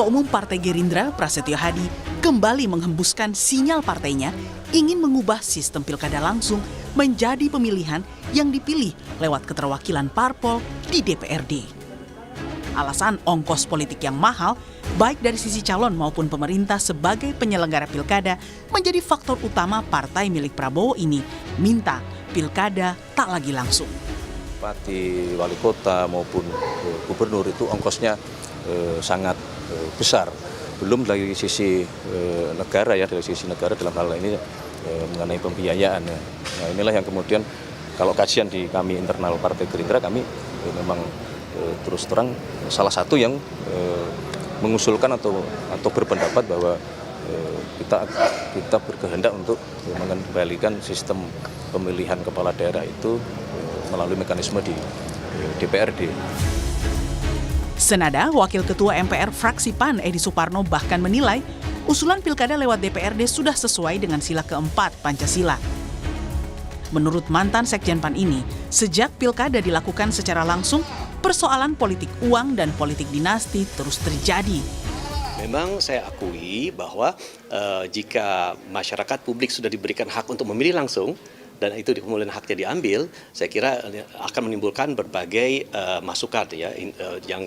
Ketua Umum Partai Gerindra, Prasetyo Hadi, kembali menghembuskan sinyal partainya ingin mengubah sistem pilkada langsung menjadi pemilihan yang dipilih lewat keterwakilan parpol di DPRD. Alasan ongkos politik yang mahal, baik dari sisi calon maupun pemerintah sebagai penyelenggara pilkada, menjadi faktor utama partai milik Prabowo ini minta pilkada tak lagi langsung. Bupati, wali kota maupun gubernur itu ongkosnya sangat besar. Belum dari sisi negara ya, dari sisi negara dalam hal ini mengenai pembiayaan. Nah, inilah yang kemudian kalau kajian di kami internal Partai Gerindra, kami memang terus terang salah satu yang mengusulkan atau berpendapat bahwa kita berkehendak untuk mengembalikan sistem pemilihan kepala daerah itu melalui mekanisme di DPRD. Senada, Wakil Ketua MPR fraksi PAN Edi Suparno bahkan menilai usulan pilkada lewat DPRD sudah sesuai dengan sila keempat Pancasila. Menurut mantan Sekjen PAN ini, sejak pilkada dilakukan secara langsung, persoalan politik uang dan politik dinasti terus terjadi. Memang saya akui bahwa jika masyarakat publik sudah diberikan hak untuk memilih langsung, dan itu kemudian haknya diambil, saya kira akan menimbulkan berbagai masukan ya yang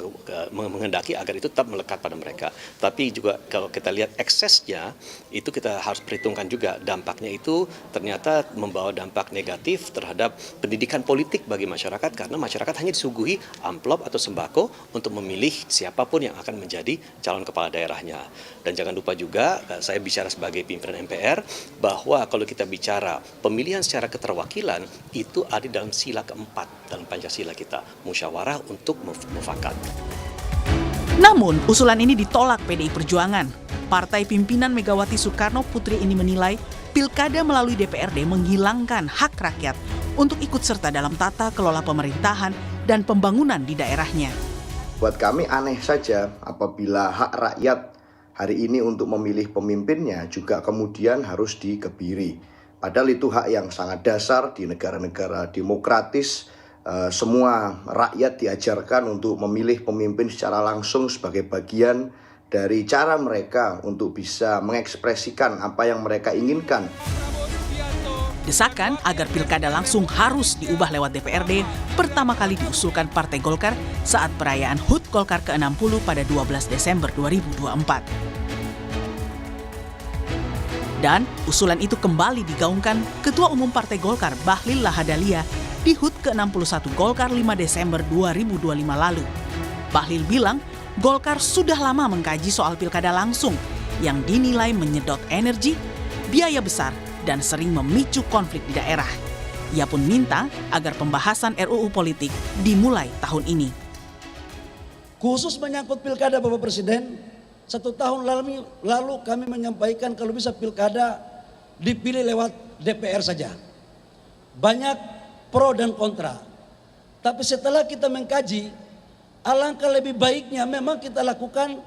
menghendaki agar itu tetap melekat pada mereka. Tapi juga kalau kita lihat eksesnya, itu kita harus perhitungkan juga dampaknya itu ternyata membawa dampak negatif terhadap pendidikan politik bagi masyarakat, karena masyarakat hanya disuguhi amplop atau sembako untuk memilih siapapun yang akan menjadi calon kepala daerahnya. Dan jangan lupa juga, saya bicara sebagai pimpinan MPR, bahwa kalau kita bicara pemilihan secara keterwakilan itu ada dalam sila keempat dalam Pancasila kita, musyawarah untuk mufakat. Namun, usulan ini ditolak PDI Perjuangan. Partai pimpinan Megawati Soekarno Putri ini menilai pilkada melalui DPRD menghilangkan hak rakyat untuk ikut serta dalam tata kelola pemerintahan dan pembangunan di daerahnya. Buat kami aneh saja apabila hak rakyat hari ini untuk memilih pemimpinnya juga kemudian harus dikebiri. Padahal itu hak yang sangat dasar di negara-negara demokratis. Semua rakyat diajarkan untuk memilih pemimpin secara langsung sebagai bagian dari cara mereka untuk bisa mengekspresikan apa yang mereka inginkan. Desakan agar pilkada langsung harus diubah lewat DPRD pertama kali diusulkan Partai Golkar saat perayaan HUT Golkar ke-60 pada 12 Desember 2024. Dan usulan itu kembali digaungkan Ketua Umum Partai Golkar Bahlil Lahadalia di HUT ke-61 Golkar 5 Desember 2025 lalu. Bahlil bilang Golkar sudah lama mengkaji soal pilkada langsung yang dinilai menyedot energi, biaya besar, dan sering memicu konflik di daerah. Ia pun minta agar pembahasan RUU politik dimulai tahun ini. Khusus menyangkut pilkada Bapak Presiden, 1 tahun lalu kami menyampaikan kalau bisa pilkada dipilih lewat DPR saja. Banyak pro dan kontra. Tapi setelah kita mengkaji, alangkah lebih baiknya memang kita lakukan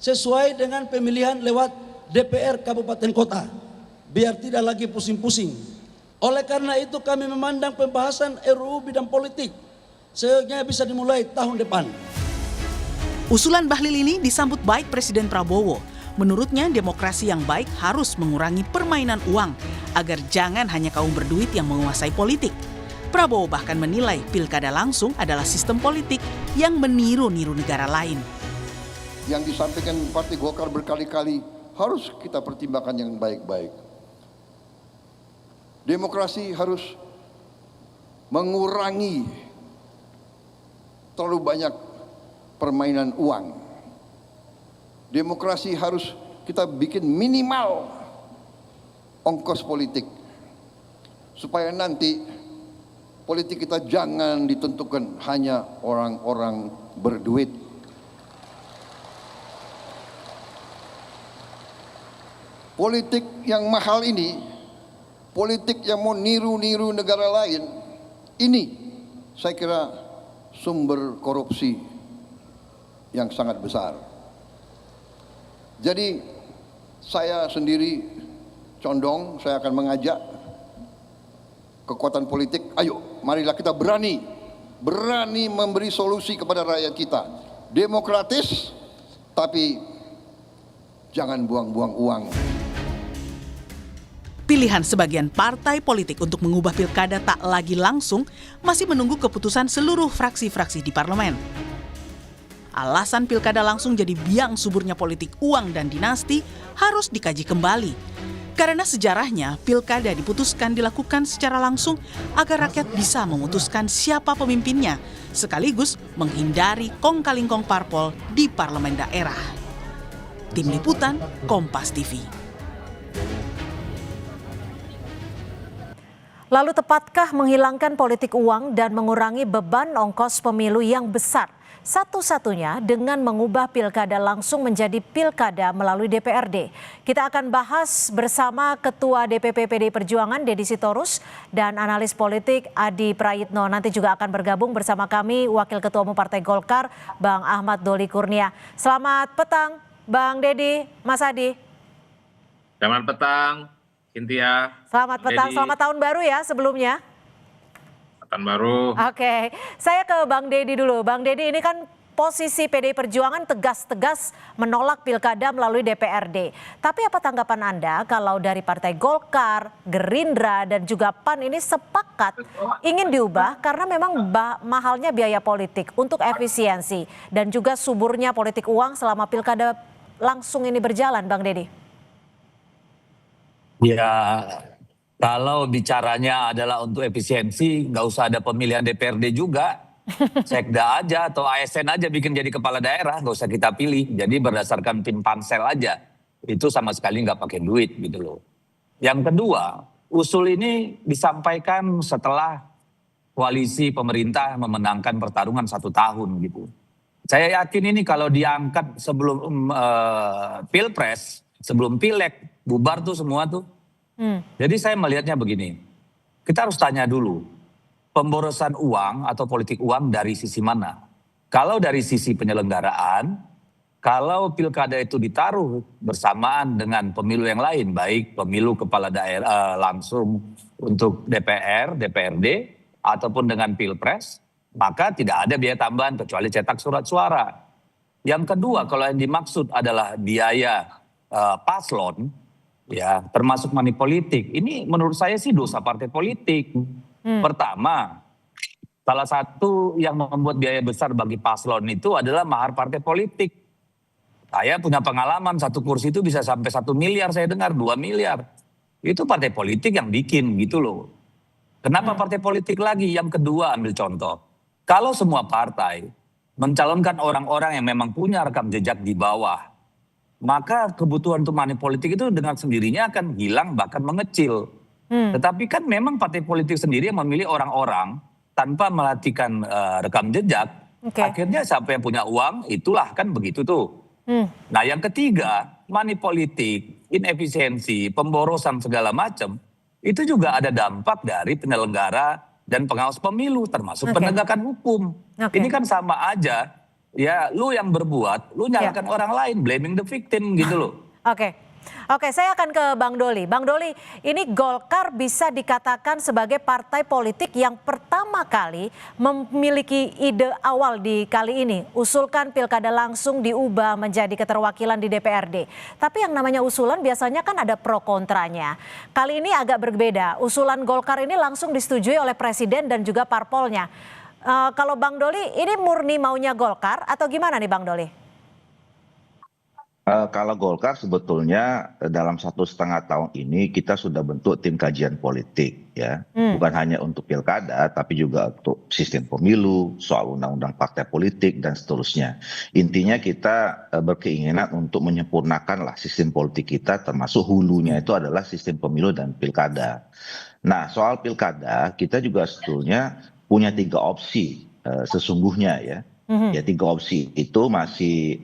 sesuai dengan pemilihan lewat DPR Kabupaten Kota. Biar tidak lagi pusing-pusing. Oleh karena itu kami memandang pembahasan RUU bidang politik seyogyanya bisa dimulai tahun depan. Usulan Bahlil ini disambut baik Presiden Prabowo. Menurutnya demokrasi yang baik harus mengurangi permainan uang agar jangan hanya kaum berduit yang menguasai politik. Prabowo bahkan menilai pilkada langsung adalah sistem politik yang meniru-niru negara lain. Yang disampaikan Partai Golkar berkali-kali harus kita pertimbangkan yang baik-baik. Demokrasi harus mengurangi terlalu banyak permainan uang. Demokrasi harus kita bikin minimal ongkos politik. Supaya nanti politik kita jangan ditentukan hanya orang-orang berduit. Politik yang mahal ini, politik yang mau niru-niru negara lain, ini saya kira sumber korupsi yang sangat besar. Jadi saya sendiri condong, saya akan mengajak kekuatan politik, ayo marilah kita berani memberi solusi kepada rakyat kita. Demokratis, tapi Jangan buang-buang uang. Pilihan sebagian partai politik untuk mengubah pilkada tak lagi langsung masih menunggu keputusan seluruh fraksi-fraksi di parlemen. Alasan pilkada langsung jadi biang suburnya politik uang dan dinasti harus dikaji kembali. Karena sejarahnya, pilkada diputuskan dilakukan secara langsung agar rakyat bisa memutuskan siapa pemimpinnya, sekaligus menghindari kong-kali-kong parpol di parlemen daerah. Tim Liputan, Kompas TV. Lalu tepatkah menghilangkan politik uang dan mengurangi beban ongkos pemilu yang besar? Satu-satunya dengan mengubah pilkada langsung menjadi pilkada melalui DPRD. Kita akan bahas bersama Ketua DPP PDI Perjuangan Deddy Sitorus dan analis politik Adi Prayitno. Nanti juga akan bergabung bersama kami Wakil Ketua Umum Partai Golkar Bang Ahmad Doli Kurnia. Selamat petang Bang Deddy, Mas Adi. Selamat petang, Cynthia. Selamat petang, Deddy. selamat tahun baru ya sebelumnya. Tahun baru. Oke, saya ke Bang Deddy dulu. Bang Deddy, ini kan posisi PDI Perjuangan tegas-tegas menolak pilkada melalui DPRD. Tapi apa tanggapan Anda kalau dari Partai Golkar, Gerindra, dan juga PAN ini sepakat ingin diubah karena memang mahalnya biaya politik untuk efisiensi dan juga suburnya politik uang selama pilkada langsung ini berjalan, Bang Deddy? Ya, kalau bicaranya adalah untuk efisiensi, nggak usah ada pemilihan DPRD juga. Sekda aja atau ASN aja bikin jadi kepala daerah, nggak usah kita pilih. Jadi berdasarkan tim pansel aja. Itu sama sekali nggak pakai duit gitu loh. Yang kedua, usul ini disampaikan setelah koalisi pemerintah memenangkan pertarungan 1 tahun gitu. Saya yakin ini kalau diangkat sebelum pilpres, sebelum pileg, bubar tuh semua tuh. Jadi saya melihatnya begini, kita harus tanya dulu, pemborosan uang atau politik uang dari sisi mana? Kalau dari sisi penyelenggaraan, kalau pilkada itu ditaruh bersamaan dengan pemilu yang lain, baik pemilu kepala daerah langsung untuk DPR, DPRD, ataupun dengan pilpres, maka tidak ada biaya tambahan kecuali cetak surat suara. Yang kedua, kalau yang dimaksud adalah biaya paslon, ya termasuk money politik, ini menurut saya sih dosa partai politik. Pertama, salah satu yang membuat biaya besar bagi paslon itu adalah mahar partai politik. Saya punya pengalaman, 1 kursi itu bisa sampai 1 miliar, saya dengar 2 miliar. Itu partai politik yang bikin gitu loh. Kenapa partai politik lagi? Yang kedua, ambil contoh. Kalau semua partai mencalonkan orang-orang yang memang punya rekam jejak di bawah, maka kebutuhan untuk money politik itu dengan sendirinya akan hilang bahkan mengecil. Tetapi kan memang partai politik sendiri yang memilih orang-orang tanpa melatihkan rekam jejak. Akhirnya siapa yang punya uang itulah kan begitu tuh. Nah yang ketiga, money politik, inefisiensi, pemborosan segala macam, itu juga ada dampak dari penyelenggara dan pengawas pemilu termasuk penegakan hukum. Ini kan sama aja. Ya, lu yang berbuat, lu nyalakan orang lain, blaming the victim gitu loh. Oke, saya akan ke Bang Doli. Bang Doli, ini Golkar bisa dikatakan sebagai partai politik yang pertama kali memiliki ide awal di kali ini. Usulkan pilkada langsung diubah menjadi keterwakilan di DPRD. Tapi yang namanya usulan biasanya kan ada pro kontranya. Kali ini agak berbeda. Usulan Golkar ini langsung disetujui oleh Presiden dan juga parpolnya. Kalau Bang Doli, ini murni maunya Golkar atau gimana nih Bang Doli? Kalau Golkar sebetulnya dalam 1,5 tahun ini kita sudah bentuk tim kajian politik ya. Bukan hanya untuk pilkada tapi juga untuk sistem pemilu, soal undang-undang partai politik dan seterusnya. Intinya kita berkeinginan untuk menyempurnakan lah sistem politik kita, termasuk hulunya itu adalah sistem pemilu dan pilkada. Nah soal pilkada kita juga sebetulnya punya 3 opsi sesungguhnya ya. Ya 3 opsi itu masih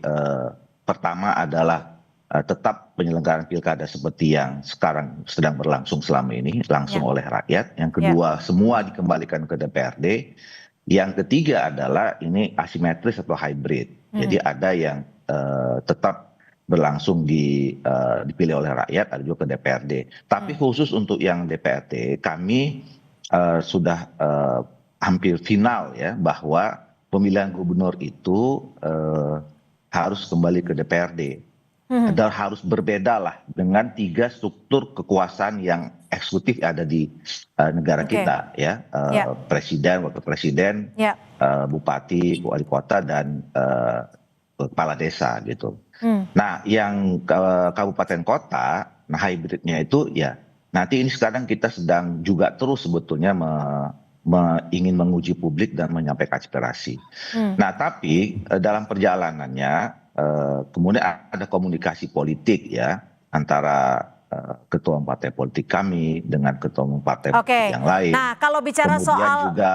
pertama adalah tetap penyelenggaraan pilkada seperti yang sekarang sedang berlangsung selama ini langsung oleh rakyat. Yang kedua semua dikembalikan ke DPRD. Yang ketiga adalah ini asimetris atau hybrid. Jadi ada yang tetap berlangsung dipilih oleh rakyat, ada juga ke DPRD. Tapi khusus untuk yang DPRD kami sudah hampir final ya bahwa pemilihan gubernur itu harus kembali ke DPRD. dan harus berbeda lah dengan 3 struktur kekuasaan yang eksekutif ada di negara kita ya, presiden, wakil presiden, bupati, wali kota dan kepala desa gitu. Nah, yang kabupaten kota, nah hybridnya itu ya nanti ini sekarang kita sedang juga terus sebetulnya ingin menguji publik dan menyampaikan aspirasi. Nah, tapi dalam perjalanannya kemudian ada komunikasi politik ya antara ketua partai politik kami dengan ketua umum partai politik yang lain. Nah, kalau bicara kemudian soal juga,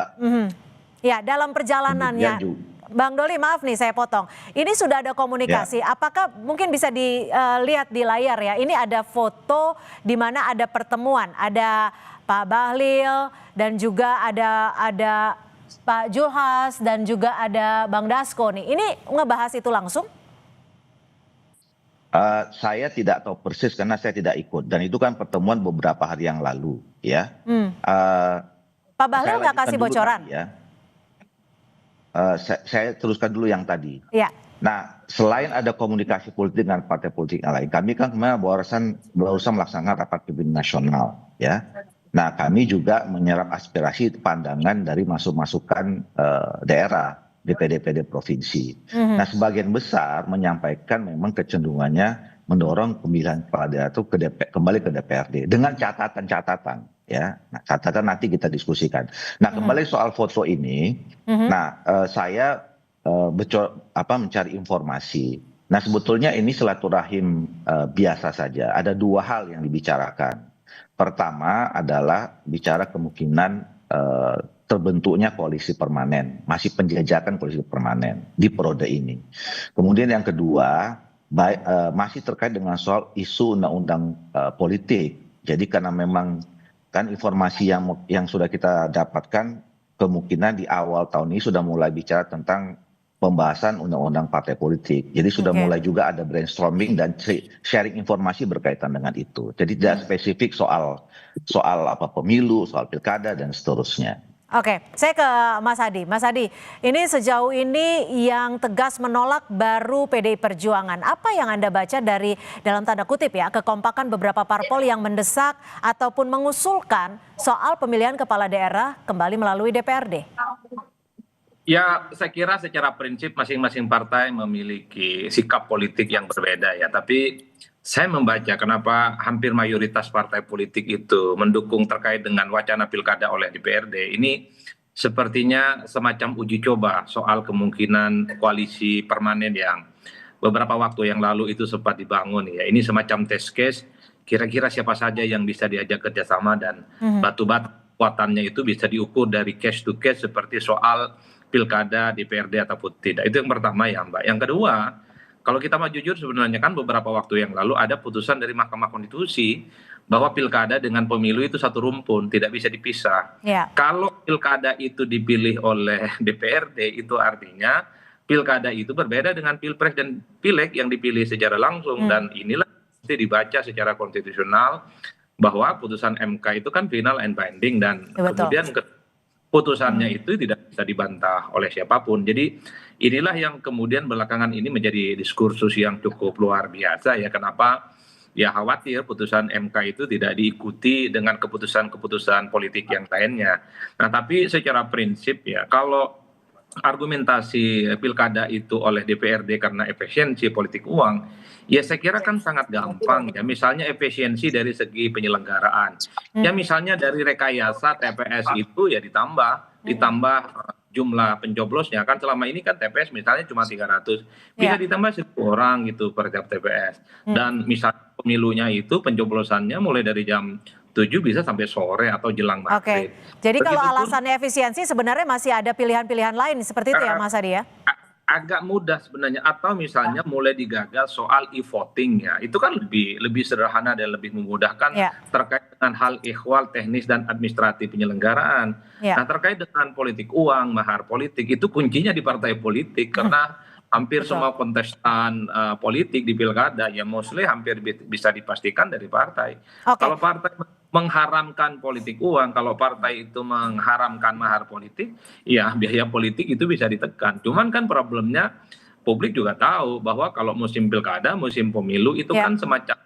ya dalam perjalanannya, Bang Doli, maaf nih saya potong. Ini sudah ada komunikasi. Apakah mungkin bisa dilihat di layar ya? Ini ada foto di mana ada pertemuan, ada Pak Bahlil dan juga ada Pak Julhas dan juga ada Bang Dasko nih. Ini ngebahas itu langsung? Saya tidak tahu persis karena saya tidak ikut dan itu kan pertemuan beberapa hari yang lalu ya. Pak Bahlil nggak kasih bocoran? Saya teruskan dulu yang tadi. Ya. Nah, selain ada komunikasi politik dengan partai politik yang lain, kami kan kemarin barusan melaksanakan rapat pimpinan nasional ya. Nah, kami juga menyerap aspirasi pandangan dari masukan daerah DPD provinsi. Nah, sebagian besar menyampaikan memang kecenderungannya mendorong pemilihan kepala daerah itu kembali ke DPRD dengan catatan-catatan ya. Nah, catatan nanti kita diskusikan. Nah, kembali soal foto ini, nah saya mencari informasi. Nah, sebetulnya ini silaturahim biasa saja. Ada 2 hal yang dibicarakan. Pertama adalah bicara kemungkinan terbentuknya koalisi permanen, masih penjajakan koalisi permanen di periode ini. Kemudian yang kedua, masih terkait dengan soal isu undang-undang politik. Jadi karena memang kan informasi yang sudah kita dapatkan, kemungkinan di awal tahun ini sudah mulai bicara tentang pembahasan undang-undang partai politik. Jadi sudah mulai juga ada brainstorming dan sharing informasi berkaitan dengan itu. Jadi tidak spesifik soal apa pemilu, soal pilkada dan seterusnya. Oke, saya ke Mas Hadi. Mas Hadi, ini sejauh ini yang tegas menolak baru PDI Perjuangan. Apa yang Anda baca dari dalam tanda kutip ya, kekompakan beberapa parpol yang mendesak ataupun mengusulkan soal pemilihan kepala daerah kembali melalui DPRD? Ya, saya kira secara prinsip masing-masing partai memiliki sikap politik yang berbeda ya. Tapi saya membaca kenapa hampir mayoritas partai politik itu mendukung terkait dengan wacana pilkada oleh DPRD. Ini sepertinya semacam uji coba soal kemungkinan koalisi permanen yang beberapa waktu yang lalu itu sempat dibangun ya. Ini semacam test case, kira-kira siapa saja yang bisa diajak kerjasama dan batu-batu kekuatannya itu bisa diukur dari case to case seperti soal pilkada DPRD ataupun tidak. Itu yang pertama ya Mbak. Yang kedua, kalau kita mau jujur sebenarnya kan beberapa waktu yang lalu ada putusan dari Mahkamah Konstitusi bahwa pilkada dengan pemilu itu satu rumpun, tidak bisa dipisah. Kalau pilkada itu dipilih oleh DPRD itu artinya pilkada itu berbeda dengan pilpres dan pileg yang dipilih secara langsung. Dan inilah mesti dibaca secara konstitusional bahwa putusan MK itu kan final and binding dan kemudian putusannya itu tidak bisa dibantah oleh siapapun. Jadi inilah yang kemudian belakangan ini menjadi diskursus yang cukup luar biasa ya. Kenapa? Ya khawatir putusan MK itu tidak diikuti dengan keputusan-keputusan politik yang lainnya. Nah tapi secara prinsip ya kalau argumentasi pilkada itu oleh DPRD karena efisiensi politik uang, ya saya kira kan sangat gampang ya. Misalnya efisiensi dari segi penyelenggaraan. Ya misalnya dari rekayasa TPS itu ya ditambah jumlah pencoblosnya kan selama ini kan TPS misalnya cuma 300 bisa ditambah 1.000 orang gitu per tiap TPS dan misalnya pemilunya itu pencoblosannya mulai dari jam 7 bisa sampai sore atau jelang maghrib. Jadi kalau alasannya efisiensi sebenarnya masih ada pilihan-pilihan lain seperti itu ya Mas Hadi ya? Agak mudah sebenarnya atau misalnya mulai digagal soal e-voting ya itu kan lebih sederhana dan lebih memudahkan terkait dengan hal ikhwal teknis dan administratif penyelenggaraan. Nah terkait dengan politik uang mahar politik itu kuncinya di partai politik karena hampir semua kontestan politik di pilkada ya mostly hampir bisa dipastikan dari partai. Kalau partai mengharamkan politik uang, kalau partai itu mengharamkan mahar politik, ya biaya politik itu bisa ditekan. Cuman kan problemnya publik juga tahu bahwa kalau musim pilkada, musim pemilu itu kan semacam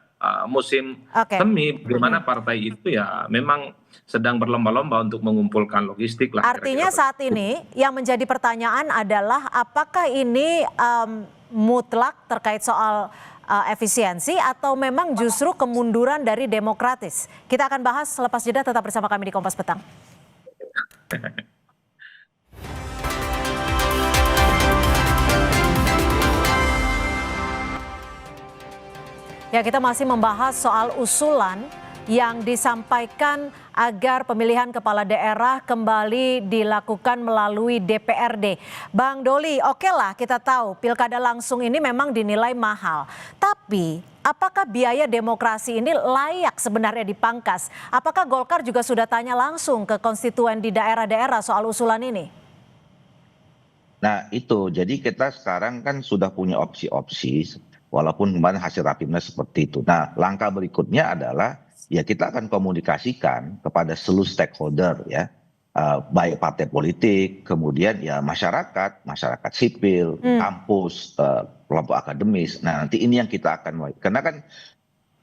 musim semi, bagaimana partai itu ya memang sedang berlomba-lomba untuk mengumpulkan logistik lah. Artinya saat ini yang menjadi pertanyaan adalah apakah ini mutlak terkait soal efisiensi atau memang justru kemunduran dari demokratis. Kita akan bahas selepas jeda, tetap bersama kami di Kompas Petang. Ya, kita masih membahas soal usulan yang disampaikan agar pemilihan kepala daerah kembali dilakukan melalui DPRD. Bang Doli, oke lah kita tahu pilkada langsung ini memang dinilai mahal. Tapi apakah biaya demokrasi ini layak sebenarnya dipangkas? Apakah Golkar juga sudah tanya langsung ke konstituen di daerah-daerah soal usulan ini? Nah itu, jadi kita sekarang kan sudah punya opsi-opsi, walaupun kemarin hasil rapimnas seperti itu. Nah langkah berikutnya adalah ya kita akan komunikasikan kepada seluruh stakeholder ya, baik partai politik, kemudian ya masyarakat sipil, kampus, kelompok akademis. Nah nanti ini yang kita akan, karena kan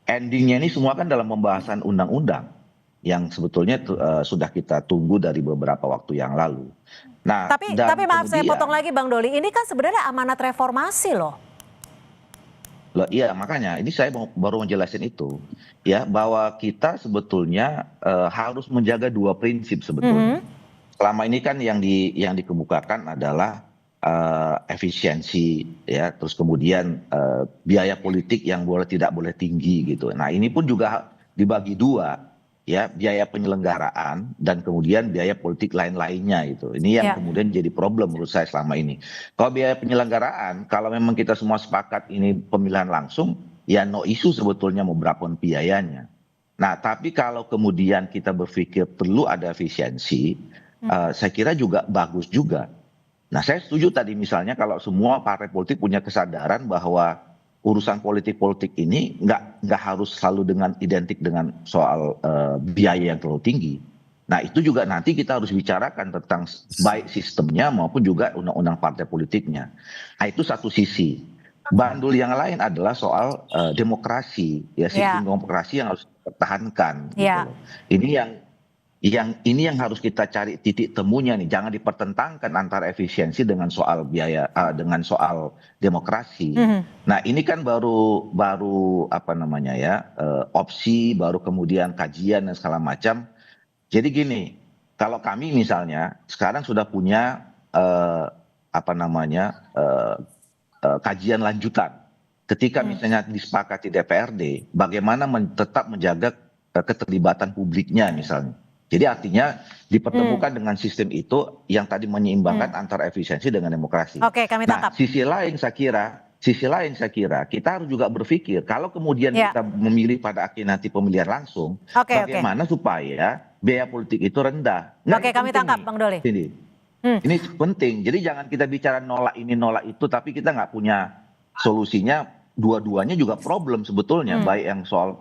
endingnya ini semua kan dalam pembahasan undang-undang yang sebetulnya sudah kita tunggu dari beberapa waktu yang lalu. Nah, tapi maaf saya potong lagi Bang Doli, ini kan sebenarnya amanat reformasi loh. Loh, iya makanya ini saya baru menjelaskan itu ya, bahwa kita sebetulnya harus menjaga dua prinsip sebetulnya. Selama ini kan yang dikemukakan adalah efisiensi ya, terus kemudian biaya politik yang tidak boleh tinggi gitu. Nah ini pun juga dibagi dua ya, biaya penyelenggaraan dan kemudian biaya politik lain-lainnya itu. Ini yang kemudian jadi problem menurut saya selama ini. Kalau biaya penyelenggaraan, kalau memang kita semua sepakat ini pemilihan langsung, ya no isu sebetulnya mau berapa biayanya. Nah tapi kalau kemudian kita berpikir perlu ada efisiensi, saya kira juga bagus juga. Nah saya setuju tadi misalnya kalau semua partai politik punya kesadaran bahwa urusan politik ini nggak harus selalu identik dengan soal biaya yang terlalu tinggi. Nah itu juga nanti kita harus bicarakan tentang baik sistemnya maupun juga undang-undang partai politiknya. Nah itu satu sisi. Bandul yang lain adalah soal demokrasi, ya sistem demokrasi yang harus dipertahankan. Gitu. Ini yang harus kita cari titik temunya nih, jangan dipertentangkan antara efisiensi dengan soal biaya, dengan soal demokrasi. Nah ini kan baru apa namanya ya, opsi, baru kemudian kajian dan segala macam. Jadi gini, kalau kami misalnya sekarang sudah punya apa namanya kajian lanjutan. Ketika misalnya disepakati DPRD, bagaimana tetap menjaga keterlibatan publiknya misalnya. Jadi artinya dipertemukan dengan sistem itu yang tadi menyeimbangkan antara efisiensi dengan demokrasi. Oke, kami tangkap. Nah, sisi lain saya kira kita harus juga berpikir kalau kemudian kita memilih pada akhirnya nanti pemilihan langsung, bagaimana supaya biaya politik itu rendah. Oke, kami tangkap Bang Doli. Ini penting. Jadi jangan kita bicara nolak ini nolak itu, tapi kita nggak punya solusinya. Dua-duanya juga problem sebetulnya, baik yang soal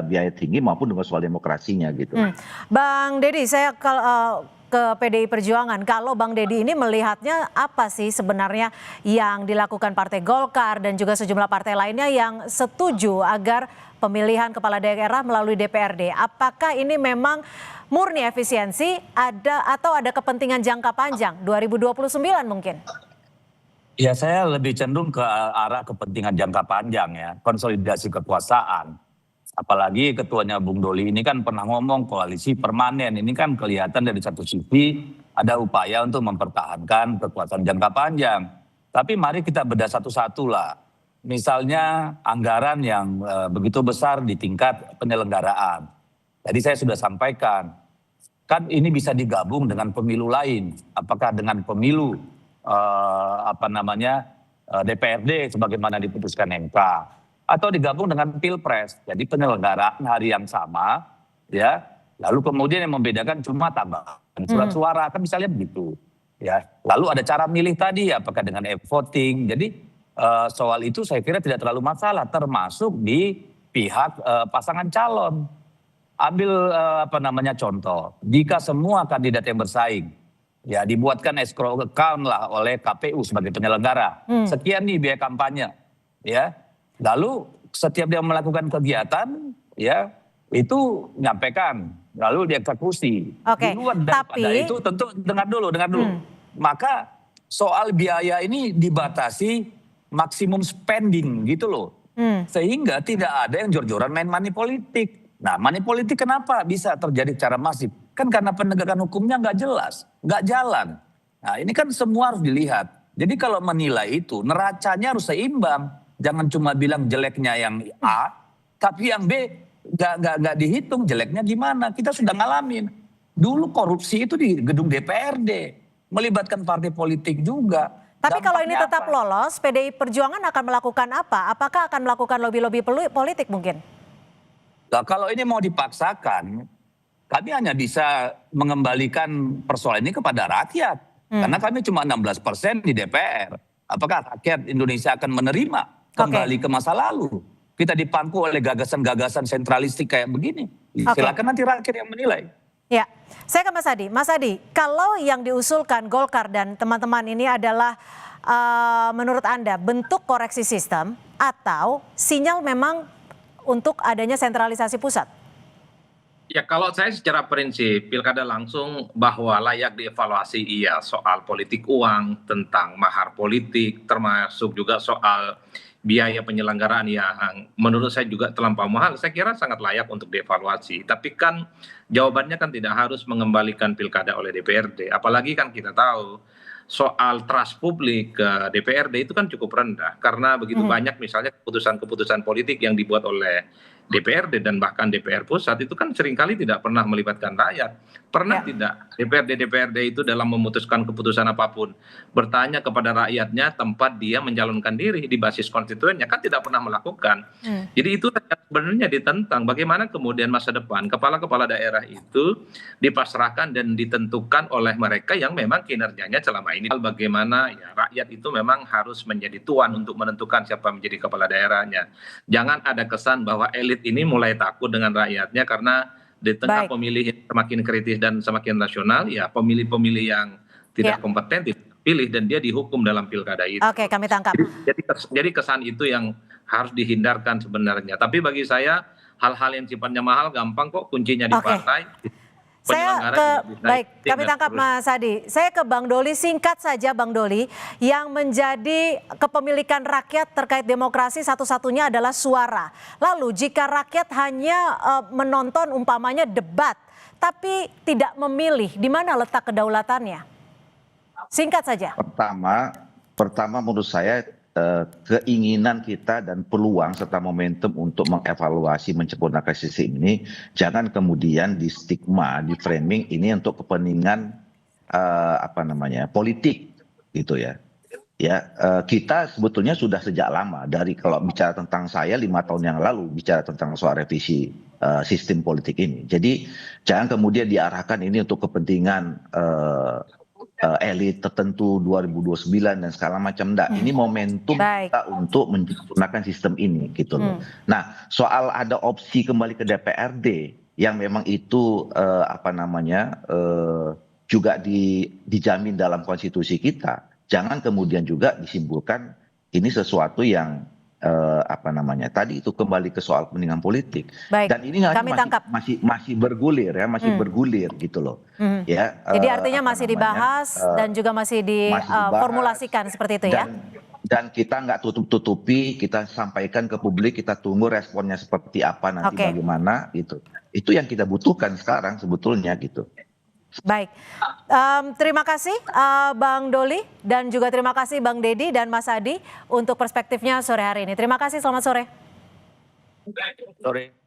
biaya tinggi maupun dengan soal demokrasinya gitu. Bang Deddy, saya ke PDI Perjuangan. Kalau Bang Deddy ini melihatnya apa sih sebenarnya yang dilakukan Partai Golkar dan juga sejumlah partai lainnya yang setuju agar pemilihan kepala daerah melalui DPRD? Apakah ini memang murni efisiensi atau ada kepentingan jangka panjang 2029 mungkin? Ya saya lebih cenderung ke arah kepentingan jangka panjang ya, konsolidasi kekuasaan. Apalagi ketuanya Bung Doli ini kan pernah ngomong koalisi permanen, ini kan kelihatan dari satu sisi ada upaya untuk mempertahankan kekuasaan jangka panjang. Tapi mari kita bedah satu-satu lah. Misalnya anggaran yang begitu besar di tingkat penyelenggaraan. Tadi saya sudah sampaikan, kan ini bisa digabung dengan pemilu lain. Apakah dengan pemilu DPRD sebagaimana diputuskan MK atau digabung dengan Pilpres. Jadi penyelenggaraan hari yang sama ya. Lalu kemudian yang membedakan cuma tambahan surat suara kan misalnya begitu ya. Lalu ada cara milih tadi apakah dengan e-voting. Jadi soal itu saya kira tidak terlalu masalah termasuk di pihak pasangan calon. Ambil contoh, jika semua kandidat yang bersaing Ya dibuatkan escrow account lah oleh KPU sebagai penyelenggara. Sekian nih biaya kampanye. Ya. Lalu setiap dia melakukan kegiatan ya itu nyampaikan. Lalu dieksekusi. Oke, Di luar daripada tapi itu tentu dengar dulu. Maka soal biaya ini dibatasi maksimum spending gitu loh. Sehingga tidak ada yang jor-joran main money politik. Nah, money politik kenapa bisa terjadi secara masif? Kan karena penegakan hukumnya nggak jelas, nggak jalan. Nah, ini kan semua harus dilihat. Jadi kalau menilai itu, neracanya harus seimbang. Jangan cuma bilang jeleknya yang A, tapi yang B nggak dihitung jeleknya gimana. Kita sudah ngalamin. Dulu korupsi itu di gedung DPRD, melibatkan partai politik juga. Tapi kalau ini Dampaknya tetap apa? lolos, PDI Perjuangan akan melakukan apa? Apakah akan melakukan lobby-lobby politik mungkin? Nah, kalau ini mau dipaksakan, kami hanya bisa mengembalikan persoalan ini kepada rakyat. Karena kami cuma 16% di DPR. Apakah rakyat Indonesia akan menerima kembali ke masa lalu? Kita dipangku oleh gagasan-gagasan sentralistik kayak begini. Silakan nanti rakyat yang menilai. Ya, saya ke Mas Adi. Mas Adi, kalau yang diusulkan Golkar dan teman-teman ini adalah menurut Anda bentuk koreksi sistem atau sinyal memang untuk adanya sentralisasi pusat? Ya kalau saya secara prinsip pilkada langsung bahwa layak dievaluasi iya soal politik uang, tentang mahar politik, termasuk juga soal biaya penyelenggaraan yang menurut saya juga terlampau mahal, saya kira sangat layak untuk dievaluasi. Tapi kan jawabannya kan tidak harus mengembalikan pilkada oleh DPRD. Apalagi kan kita tahu soal trust publik ke DPRD itu kan cukup rendah. Karena begitu banyak misalnya keputusan-keputusan politik yang dibuat oleh DPRD dan bahkan DPR pusat itu kan seringkali tidak pernah melibatkan rakyat. Pernah tidak DPRD itu dalam memutuskan keputusan apapun bertanya kepada rakyatnya tempat dia mencalonkan diri di basis konstituennya? Kan tidak pernah melakukan. Jadi itu sebenarnya ditentang bagaimana kemudian masa depan kepala-kepala daerah itu dipasrahkan dan ditentukan oleh mereka yang memang kinerjanya selama ini. Bagaimana ya rakyat itu memang harus menjadi tuan untuk menentukan siapa menjadi kepala daerahnya. Jangan ada kesan bahwa elit ini mulai takut dengan rakyatnya karena di tengah pemilih yang semakin kritis dan semakin rasional, ya pemilih-pemilih yang tidak kompeten dipilih dan dia dihukum dalam pilkada itu. Oke, kami tangkap. Jadi kesan itu yang harus dihindarkan sebenarnya. Tapi bagi saya hal-hal yang sifatnya mahal gampang kok, kuncinya di partai. Saya kami tangkap Mas Adi. Saya ke Bang Doli, singkat saja Bang Doli, yang menjadi kepemilikan rakyat terkait demokrasi satu-satunya adalah suara. Lalu jika rakyat hanya menonton umpamanya debat, tapi tidak memilih, di mana letak kedaulatannya? Singkat saja. Pertama menurut saya keinginan kita dan peluang serta momentum untuk mengevaluasi menyempurnakan sistem ini jangan kemudian di stigma, di framing ini untuk kepentingan politik gitu ya. Kita sebetulnya sudah sejak lama dari kalau bicara tentang saya 5 tahun yang lalu bicara tentang soal revisi sistem politik ini. Jadi jangan kemudian diarahkan ini untuk kepentingan elit tertentu 2029 dan segala macam. Ini momentum kita untuk menyempurnakan sistem ini gitu loh. Nah, soal ada opsi kembali ke DPRD yang memang itu juga dijamin dalam konstitusi kita. Jangan kemudian juga disimpulkan ini sesuatu yang tadi itu kembali ke soal kepentingan politik. Dan ini masih bergulir ya, bergulir gitu loh. Jadi artinya masih dibahas dan juga masih diformulasikan seperti itu ya. Dan kita nggak tutup-tutupi, kita sampaikan ke publik, kita tunggu responnya seperti apa nanti bagaimana gitu. Itu yang kita butuhkan sekarang sebetulnya gitu. Baik, terima kasih Bang Doli dan juga terima kasih Bang Dedi dan Mas Adi untuk perspektifnya sore hari ini. Terima kasih, selamat sore. Sore.